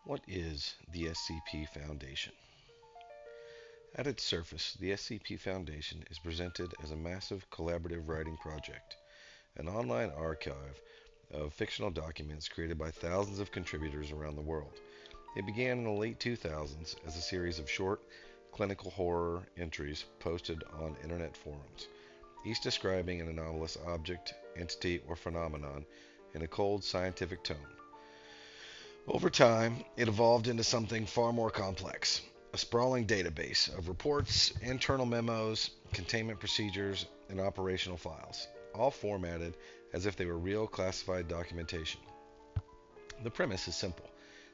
What is the SCP Foundation? At its surface, the SCP Foundation is presented as a massive collaborative writing project, an online archive of fictional documents created by thousands of contributors around the world. It began in the late 2000s as a series of short, clinical horror entries posted on internet forums, each describing an anomalous object, entity, or phenomenon in a cold, scientific tone. Over time, it evolved into something far more complex, a sprawling database of reports, internal memos, containment procedures, and operational files, all formatted as if they were real classified documentation. The premise is simple.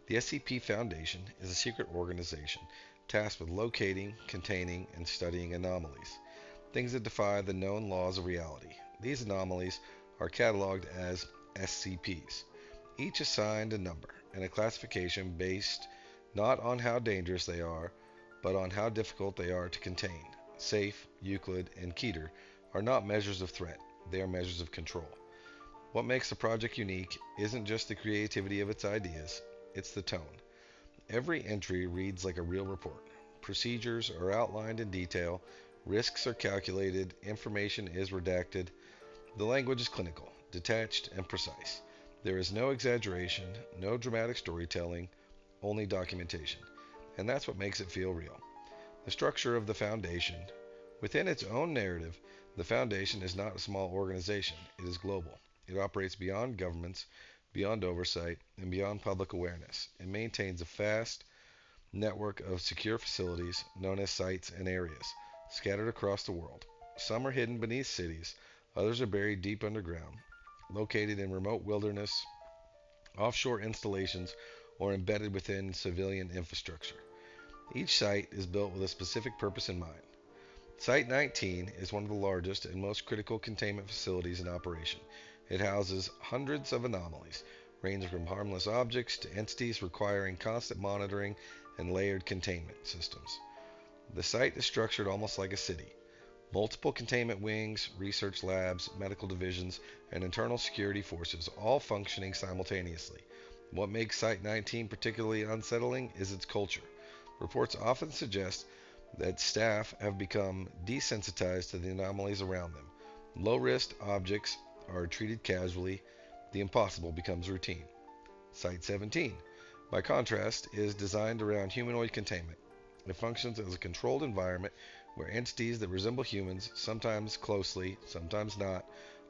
The SCP Foundation is a secret organization tasked with locating, containing, and studying anomalies, things that defy the known laws of reality. These anomalies are cataloged as SCPs, each assigned a number and a classification based not on how dangerous they are, but on how difficult they are to contain. Safe, Euclid, and Keter are not measures of threat, they are measures of control. What makes the project unique isn't just the creativity of its ideas, it's the tone. Every entry reads like a real report. Procedures are outlined in detail, risks are calculated, information is redacted. The language is clinical, detached, and precise. There is no exaggeration, no dramatic storytelling, only documentation. And that's what makes it feel real. The structure of the Foundation. Within its own narrative, the Foundation is not a small organization, it is global. It operates beyond governments, beyond oversight, and beyond public awareness. It maintains a vast network of secure facilities known as sites and areas, scattered across the world. Some are hidden beneath cities, others are buried deep underground, located in remote wilderness, offshore installations, or embedded within civilian infrastructure. Each site is built with a specific purpose in mind. Site 19 is one of the largest and most critical containment facilities in operation. It houses hundreds of anomalies, ranging from harmless objects to entities requiring constant monitoring and layered containment systems. The site is structured almost like a city. Multiple containment wings, research labs, medical divisions, and internal security forces all functioning simultaneously. What makes Site 19 particularly unsettling is its culture. Reports often suggest that staff have become desensitized to the anomalies around them. Low-risk objects are treated casually. The impossible becomes routine. Site 17, by contrast, is designed around humanoid containment. It functions as a controlled environment where entities that resemble humans, sometimes closely, sometimes not,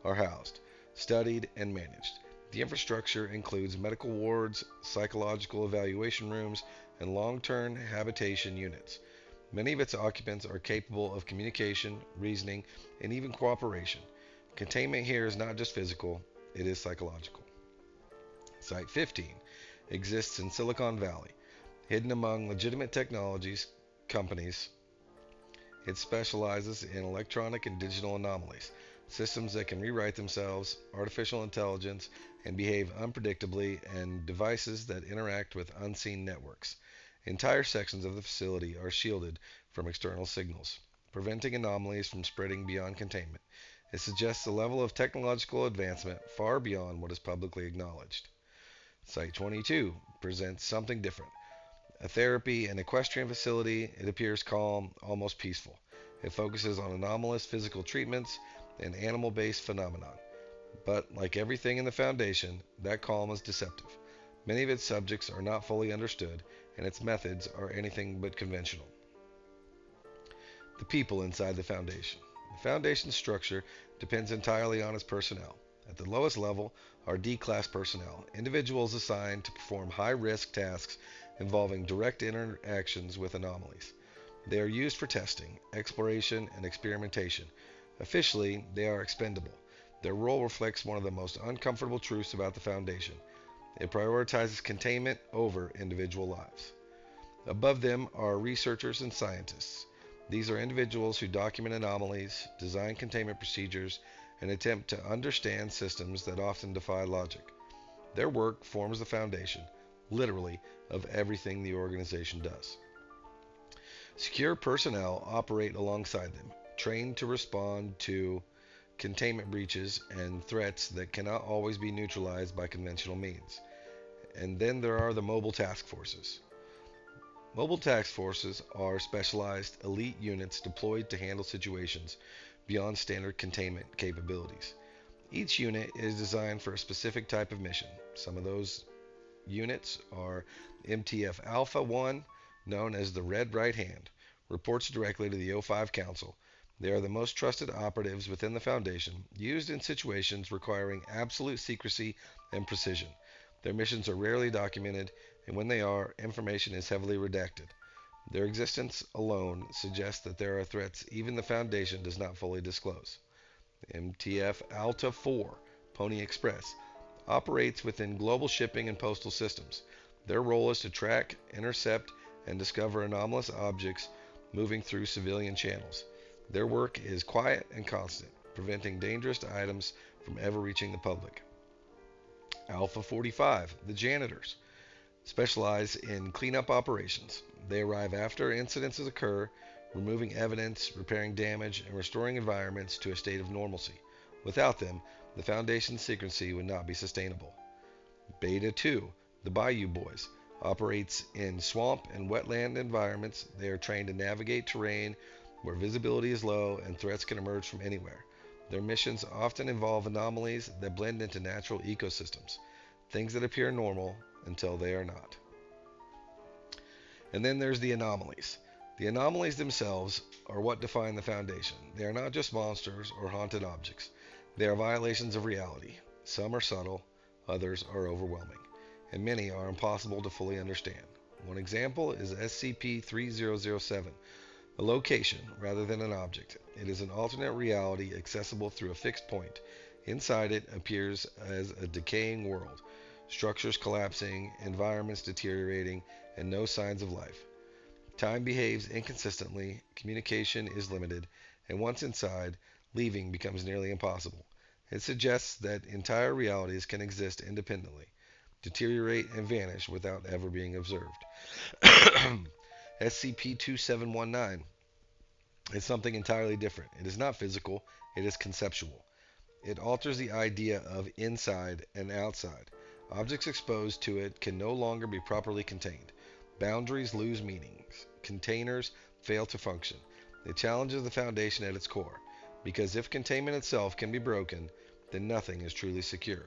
are housed, studied, and managed. The infrastructure includes medical wards, psychological evaluation rooms, and long-term habitation units. Many of its occupants are capable of communication, reasoning, and even cooperation. Containment here is not just physical, it is psychological. Site 15 exists in Silicon Valley, hidden among legitimate technologies companies. It specializes in electronic and digital anomalies, systems that can rewrite themselves, artificial intelligence, and behave unpredictably, and devices that interact with unseen networks. Entire sections of the facility are shielded from external signals, preventing anomalies from spreading beyond containment. It suggests a level of technological advancement far beyond what is publicly acknowledged. Site 22 presents something different. A therapy and equestrian facility, it appears calm, almost peaceful. It focuses on anomalous physical treatments and animal-based phenomenon. But like everything in the Foundation, that calm is deceptive. Many of its subjects are not fully understood, and its methods are anything but conventional. The people inside the Foundation. The Foundation's structure depends entirely on its personnel. At the lowest level are D-class personnel, individuals assigned to perform high-risk tasks involving direct interactions with anomalies. They are used for testing, exploration, and experimentation. Officially, they are expendable. Their role reflects one of the most uncomfortable truths about the Foundation. It prioritizes containment over individual lives. Above them are researchers and scientists. These are individuals who document anomalies, design containment procedures, and attempt to understand systems that often defy logic. Their work forms the foundation, literally, of everything the organization does. Secure personnel operate alongside them, trained to respond to containment breaches and threats that cannot always be neutralized by conventional means. And then there are the mobile task forces. Mobile task forces are specialized elite units deployed to handle situations beyond standard containment capabilities. Each unit is designed for a specific type of mission. Some of those units are MTF Alpha 1, known as the Red Right Hand, reports directly to the O5 Council. They are the most trusted operatives within the Foundation, used in situations requiring absolute secrecy and precision. Their missions are rarely documented, and when they are, information is heavily redacted. Their existence alone suggests that there are threats even the Foundation does not fully disclose. MTF Alta 4, Pony Express, operates within global shipping and postal systems. Their role is to track, intercept, and discover anomalous objects moving through civilian channels. Their work is quiet and constant, preventing dangerous items from ever reaching the public. Alpha 45, the janitors, specialize in cleanup operations. They arrive after incidences occur, removing evidence, repairing damage, and restoring environments to a state of normalcy. Without them, the Foundation's secrecy would not be sustainable. Beta 2, the Bayou Boys, operates in swamp and wetland environments. They are trained to navigate terrain where visibility is low and threats can emerge from anywhere. Their missions often involve anomalies that blend into natural ecosystems, things that appear normal until they are not. And then there's the anomalies. The anomalies themselves are what define the Foundation. They are not just monsters or haunted objects. They are violations of reality. Some are subtle, others are overwhelming, and many are impossible to fully understand. One example is SCP-3007, a location rather than an object. It is an alternate reality accessible through a fixed point. Inside it appears as a decaying world, structures collapsing, environments deteriorating, and no signs of life. Time behaves inconsistently, communication is limited, and once inside, leaving becomes nearly impossible. It suggests that entire realities can exist independently, deteriorate, and vanish without ever being observed. SCP-2719 is something entirely different. It is not physical, it is conceptual. It alters the idea of inside and outside. Objects exposed to it can no longer be properly contained. Boundaries lose meanings. Containers fail to function. It challenges the Foundation at its core, because if containment itself can be broken, then nothing is truly secure.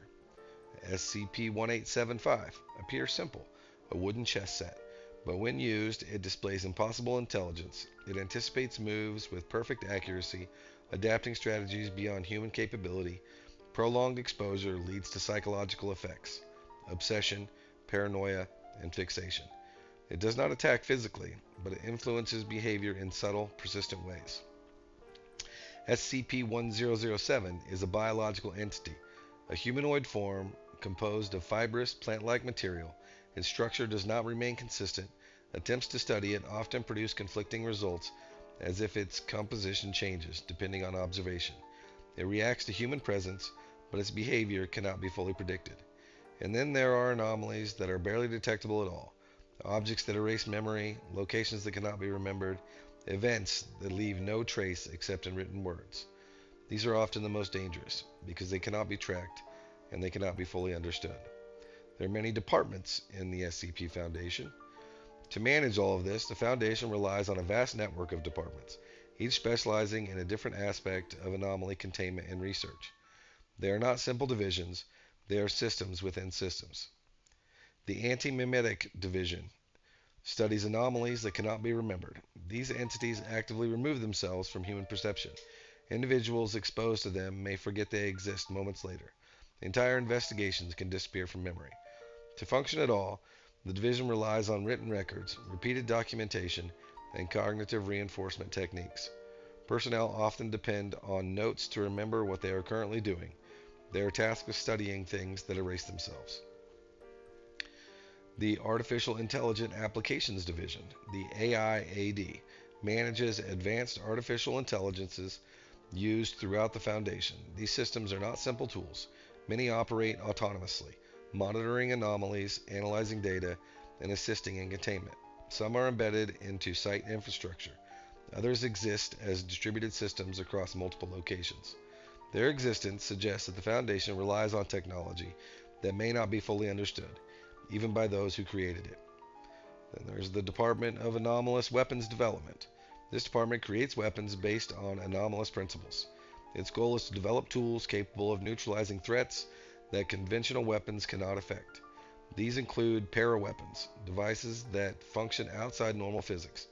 SCP-1875 appears simple, a wooden chess set, but when used, it displays impossible intelligence. It anticipates moves with perfect accuracy, adapting strategies beyond human capability. Prolonged exposure leads to psychological effects, obsession, paranoia, and fixation. It does not attack physically, but it influences behavior in subtle, persistent ways. SCP-1007 is a biological entity, a humanoid form composed of fibrous, plant-like material. Its structure does not remain consistent. Attempts to study it often produce conflicting results, as if its composition changes depending on observation. It reacts to human presence, but its behavior cannot be fully predicted. And then there are anomalies that are barely detectable at all. Objects that erase memory, locations that cannot be remembered, events that leave no trace except in written words. These are often the most dangerous because they cannot be tracked and they cannot be fully understood. There are many departments in the SCP Foundation. To manage all of this, the Foundation relies on a vast network of departments, each specializing in a different aspect of anomaly containment and research. They are not simple divisions, they are systems within systems. The Antimemetic Division studies anomalies that cannot be remembered. These entities actively remove themselves from human perception. Individuals exposed to them may forget they exist moments later. Entire investigations can disappear from memory. To function at all, the division relies on written records, repeated documentation, and cognitive reinforcement techniques. Personnel often depend on notes to remember what they are currently doing. They are tasked with studying things that erase themselves. The Artificial Intelligent Applications Division, the AIAD, manages advanced artificial intelligences used throughout the Foundation. These systems are not simple tools. Many operate autonomously, monitoring anomalies, analyzing data, and assisting in containment. Some are embedded into site infrastructure. Others exist as distributed systems across multiple locations. Their existence suggests that the Foundation relies on technology that may not be fully understood. even by those who created it. Then there's the Department of Anomalous Weapons Development. This department creates weapons based on anomalous principles. Its goal is to develop tools capable of neutralizing threats that conventional weapons cannot affect. These include paraweapons, devices that function outside normal physics.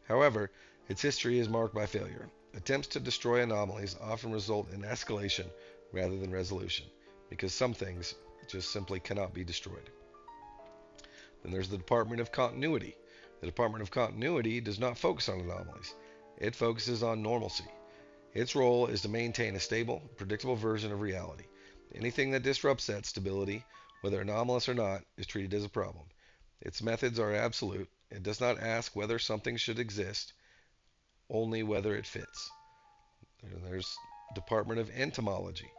However, its history is marked by failure. Attempts to destroy anomalies often result in escalation rather than resolution, because some things just simply cannot be destroyed. Then there's the Department of Continuity. The Department of Continuity does not focus on anomalies. It focuses on normalcy. Its role is to maintain a stable, predictable version of reality. Anything that disrupts that stability, whether anomalous or not, is treated as a problem. Its methods are absolute. It does not ask whether something should exist, only whether it fits. There's Department of Entomology.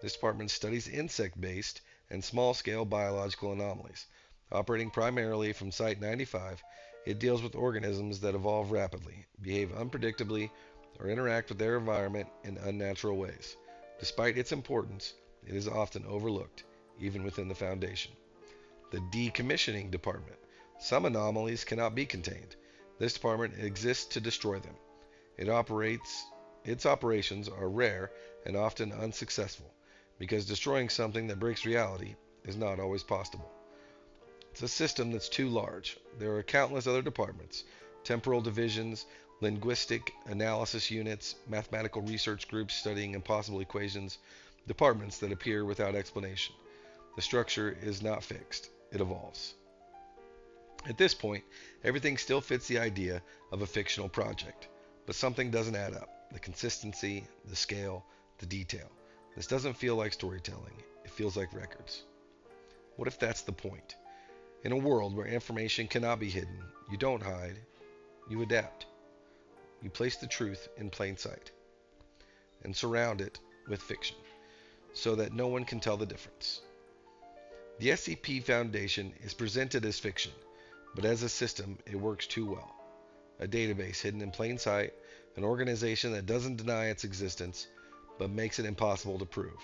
This department studies insect-based and small-scale biological anomalies. Operating primarily from Site 95, it deals with organisms that evolve rapidly, behave unpredictably, or interact with their environment in unnatural ways. Despite its importance, it is often overlooked, even within the Foundation. The Decommissioning Department. Some anomalies cannot be contained. This department exists to destroy them. Its operations are rare and often unsuccessful, because destroying something that breaks reality is not always possible. It's a system that's too large. There are countless other departments, temporal divisions, linguistic analysis units, mathematical research groups studying impossible equations, departments that appear without explanation. The structure is not fixed. It evolves. At this point, everything still fits the idea of a fictional project, but something doesn't add up. The consistency, the scale, the detail. This doesn't feel like storytelling. It feels like records. What if that's the point? In a world where information cannot be hidden, you don't hide, you adapt. You place the truth in plain sight and surround it with fiction so that no one can tell the difference. The SCP Foundation is presented as fiction, but as a system, it works too well. A database hidden in plain sight, an organization that doesn't deny its existence, but makes it impossible to prove.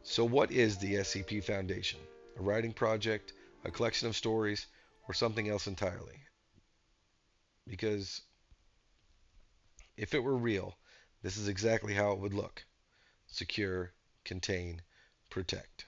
So what is the SCP Foundation? A writing project, a collection of stories, or something else entirely? Because if it were real, this is exactly how it would look. Secure, contain, protect.